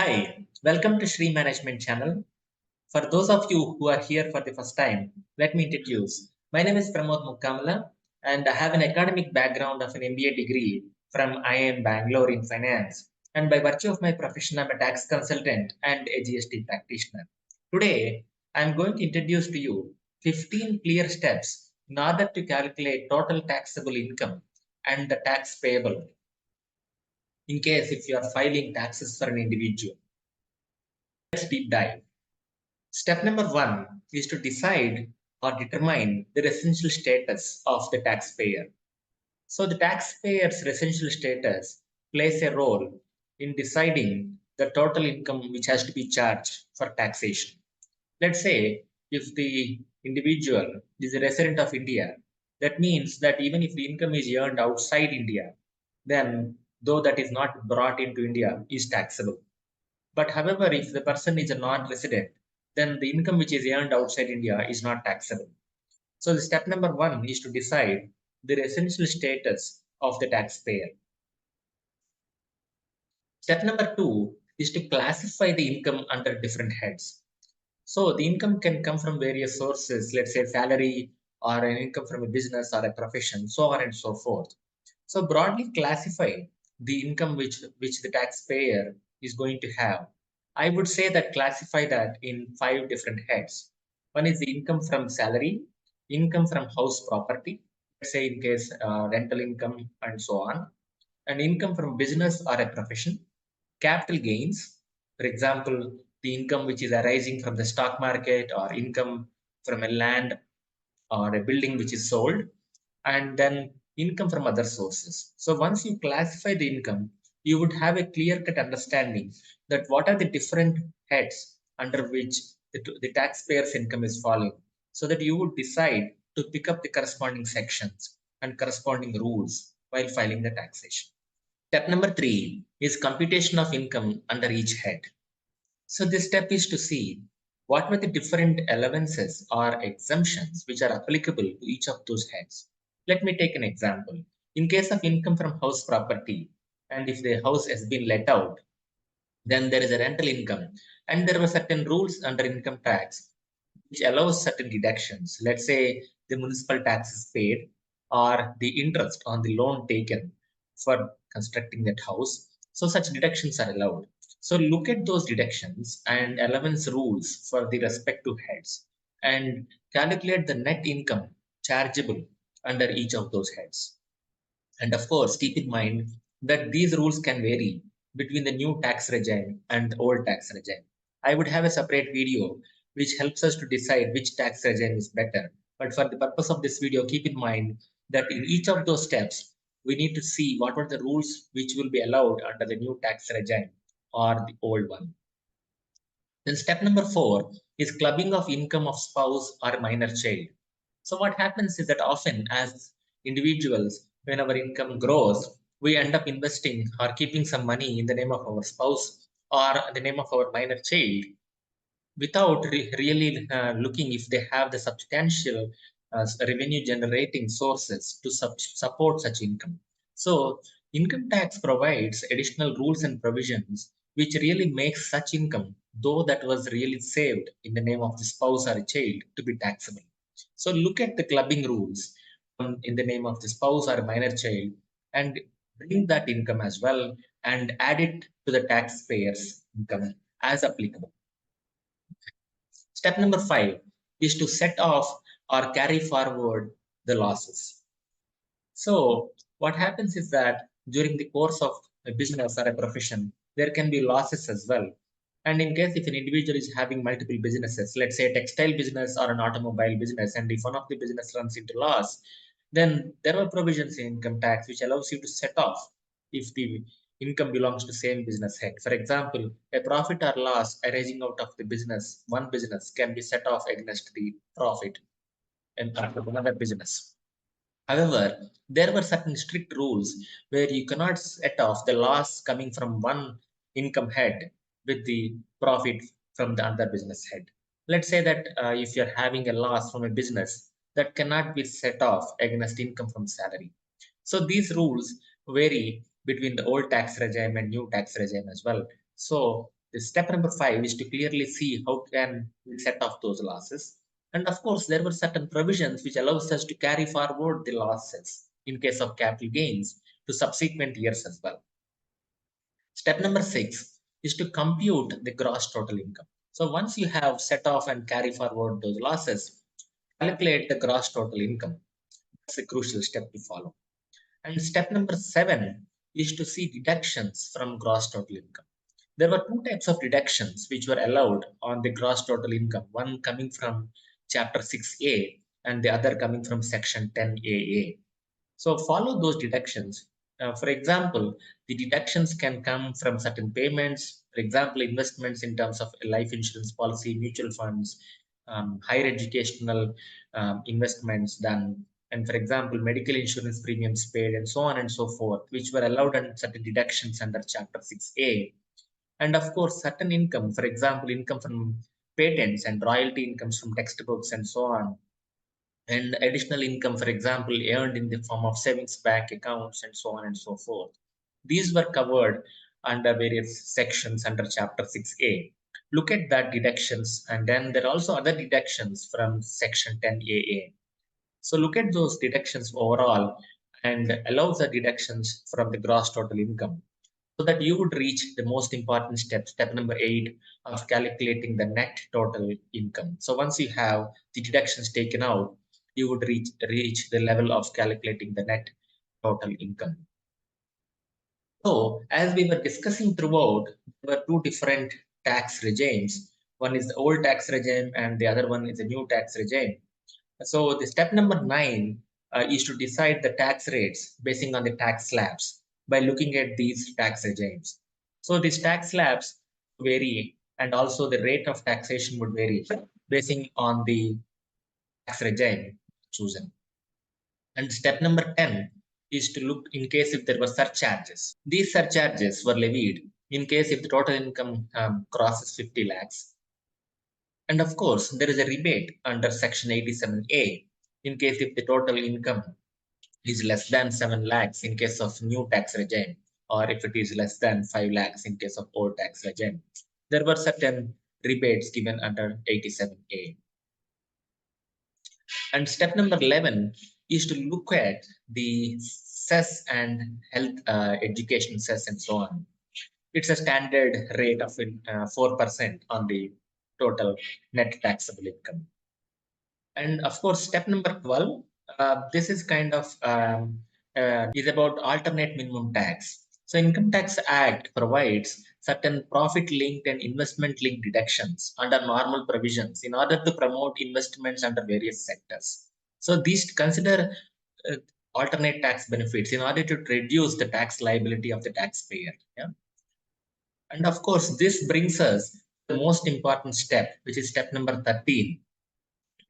Hi, welcome to Shri Management channel. For those of you who are here for the first time, let me introduce. My name is Pramod Mukkamala and I have an academic background of an MBA degree from IIM Bangalore in finance. And by virtue of my profession, I'm a tax consultant and a GST practitioner. Today, I'm going to introduce to you 15 clear steps in order to calculate total taxable income and the tax payable in case if you are filing taxes for an individual. Let's deep dive. Step number one is to decide or determine the residential status of the taxpayer. So the taxpayer's residential status plays a role in deciding the total income which has to be charged for taxation. Let's say if the individual is a resident of India, that means that even if the income is earned outside India, then though that is not brought into India is taxable. But however, if the person is a non-resident, then the income which is earned outside India is not taxable. So the step number one is to decide the residential status of the taxpayer. Step number two is to classify the income under different heads. So the income can come from various sources, let's say salary or an income from a business or a profession, so on and so forth. So broadly classify the income which the taxpayer is going to have. I would say that classify that in 5 different heads. One is the income from salary, income from house property, let's say in case rental income and so on, and income from business or a profession, capital gains, for example, the income which is arising from the stock market or income from a land or a building which is sold, and then income from other sources. So once you classify the income, you would have a clear-cut understanding that what are the different heads under which the taxpayer's income is falling, so that you would decide to pick up the corresponding sections and corresponding rules while filing the taxation. Step number three is computation of income under each head. So this step is to see what were the different allowances or exemptions which are applicable to each of those heads. Let me take an example. In case of income from house property, and if the house has been let out, then there is a rental income. And there were certain rules under income tax which allows certain deductions. Let's say the municipal tax is paid or the interest on the loan taken for constructing that house. So such deductions are allowed. So look at those deductions and allowance rules for the respective heads and calculate the net income chargeable under each of those heads. And of course, keep in mind that these rules can vary between the new tax regime and the old tax regime. I would have a separate video which helps us to decide which tax regime is better. But for the purpose of this video, keep in mind that in each of those steps, we need to see what are the rules which will be allowed under the new tax regime or the old one. Then step number four is clubbing of income of spouse or minor child. So what happens is that often as individuals, when our income grows, we end up investing or keeping some money in the name of our spouse or the name of our minor child without really looking if they have the substantial revenue generating sources to support such income. So income tax provides additional rules and provisions which really makes such income, though that was really saved in the name of the spouse or a child, to be taxable. So look at the clubbing rules in the name of the spouse or a minor child and bring that income as well and add it to the taxpayer's income as applicable. Step number five is to set off or carry forward the losses. So what happens is that during the course of a business or a profession, there can be losses as well. And in case if an individual is having multiple businesses, let's say a textile business or an automobile business, and if one of the business runs into loss, then there are provisions in income tax which allows you to set off if the income belongs to same business head. For example, a profit or loss arising out of the business, one business can be set off against the profit in another business. However, there were certain strict rules where you cannot set off the loss coming from one income head with the profit from the other business head. Let's say that if you're having a loss from a business, that cannot be set off against income from salary. So these rules vary between the old tax regime and new tax regime as well. So The step number 5 is to clearly see how can we set off those losses. And of course, there were certain provisions which allows us to carry forward the losses in case of capital gains to subsequent years as well. Step number 6 is to compute the gross total income. So once you have set off and carry forward those losses, calculate the gross total income. That's a crucial step to follow. And step number 7 is to see deductions from gross total income. There were two types of deductions which were allowed on the gross total income, one coming from Chapter 6A and the other coming from Section 10AA. So follow those deductions. For example, the deductions can come from certain payments, for example, investments in terms of life insurance policy, mutual funds, higher educational investments done, and for example, medical insurance premiums paid, and so on and so forth, which were allowed on certain deductions under Chapter 6A. And of course, certain income, for example, income from patents and royalty incomes from textbooks and so on, and additional income, for example, earned in the form of savings bank accounts and so on and so forth. These were covered under various sections under Chapter 6A. Look at that deductions, and then there are also other deductions from Section 10AA. So look at those deductions overall and allow the deductions from the gross total income so that you would reach the most important step, step number 8 of calculating the net total income. So once you have the deductions taken out, you would reach the level of calculating the net total income. So as we were discussing throughout, there were two different tax regimes. One is the old tax regime and the other one is the new tax regime. So the step number 9 is to decide the tax rates basing on the tax slabs by looking at these tax regimes. So these tax slabs vary, and also the rate of taxation would vary basing on the tax regime chosen. And step number 10 is to look in case if there were surcharges. These surcharges were levied in case if the total income crosses 50 lakhs. And of course, there is a rebate under Section 87A in case if the total income is less than 7 lakhs in case of new tax regime, or if it is less than 5 lakhs in case of old tax regime. There were certain rebates given under 87A. And step number 11 is to look at the Cess and health education Cess and so on. It's a standard rate of 4% on the total net taxable income. And of course, step number 12, this is kind of is about alternate minimum tax. So Income Tax Act provides certain profit-linked and investment-linked deductions under normal provisions in order to promote investments under various sectors. So these consider alternate tax benefits in order to reduce the tax liability of the taxpayer. Yeah? And of course, this brings us the most important step, which is step number 13,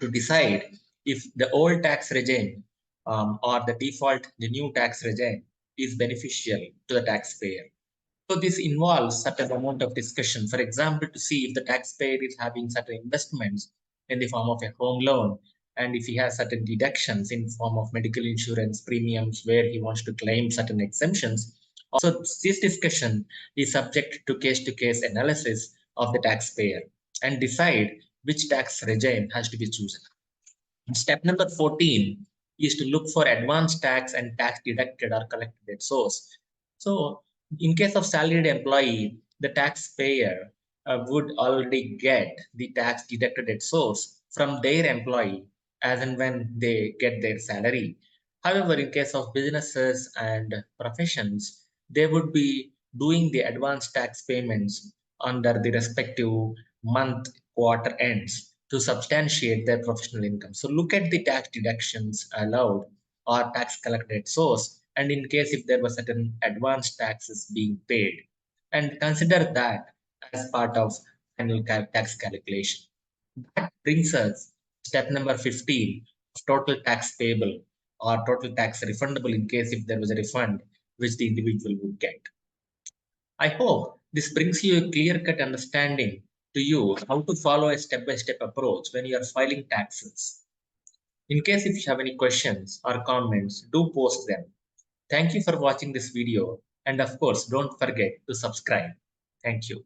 to decide if the old tax regime or the default, the new tax regime is beneficial to the taxpayer. So this involves certain amount of discussion. For example, to see if the taxpayer is having certain investments in the form of a home loan, and if he has certain deductions in form of medical insurance premiums where he wants to claim certain exemptions. Also, this discussion is subject to case-to-case analysis of the taxpayer and decide which tax regime has to be chosen. Step number 14 is to look for advance tax and tax deducted or collected at source. So in case of salaried employee, the taxpayer would already get the tax deducted at source from their employee as and when they get their salary. However, in case of businesses and professions, they would be doing the advance tax payments under the respective month quarter ends to substantiate their professional income. So look at the tax deductions allowed or tax collected at source, and in case if there were certain advance taxes being paid, and consider that as part of final tax calculation. That brings us step number 15, total tax payable or total tax refundable in case if there was a refund which the individual would get. I hope this brings you a clear-cut understanding to you how to follow a step-by-step approach when you are filing taxes. In case if you have any questions or comments, do post them. Thank you for watching this video, and of course, don't forget to subscribe. Thank you.